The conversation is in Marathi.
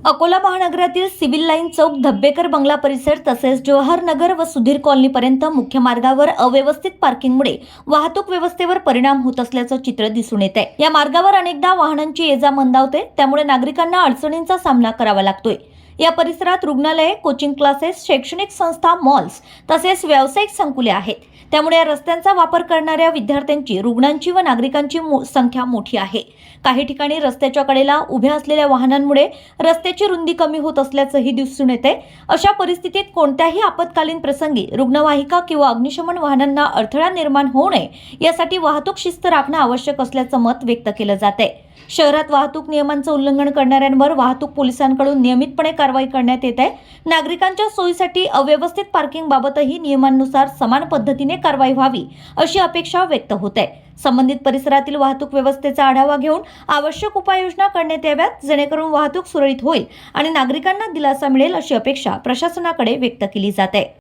अकोला महानगरातील सिव्हिल लाईन चौक, धब्बेकर बंगला परिसर तसेच जवाहर नगर व सुधीर कॉलनीपर्यंत मुख्य मार्गावर अव्यवस्थित पार्किंगमुळे वाहतूक व्यवस्थेवर परिणाम होत असल्याचं चित्र दिसून येत आहे। या मार्गावर अनेकदा वाहनांची ये-जा मंदावते, त्यामुळे नागरिकांना अडचणींचा सामना करावा लागतोय। या परिसरात रुग्णालये, कोचिंग क्लासेस, शैक्षणिक संस्था, मॉल्स तसेच व्यावसायिक संकुले आहेत। त्यामुळे या रस्त्यांचा वापर करणाऱ्या विद्यार्थ्यांची, रुग्णांची व नागरिकांची संख्या मोठी आहे। काही ठिकाणी रस्त्याच्या कडेला उभ्या असलेल्या वाहनांमुळे रस्त्याची रुंदी कमी होत असल्याचंही दिसून येते। अशा परिस्थितीत कोणत्याही आपत्कालीन प्रसंगी रुग्णवाहिका किंवा अग्निशमन वाहनांना अडथळा निर्माण होऊ नये यासाठी वाहतूक शिस्त राखणे आवश्यक असल्याचं मत व्यक्त केलं जात आहे। शहरात वाहतूक नियमांचं उल्लंघन करणाऱ्यांवर वाहतूक पोलिसांकडून नियमितपणे कारवाई करण्यात येत आहे। नागरिकांच्या सोयीसाठी अव्यवस्थित पार्किंग बाबतही नियमांनुसार समान पद्धतीने कारवाई व्हावी अशी अपेक्षा व्यक्त होत आहे। संबंधित परिसरातील वाहतूक व्यवस्थेचा आढावा घेऊन आवश्यक उपाययोजना करण्यात याव्यात, जेणेकरून वाहतूक सुरळीत होईल आणि नागरिकांना दिलासा मिळेल अशी अपेक्षा प्रशासनाकडे व्यक्त केली जाते।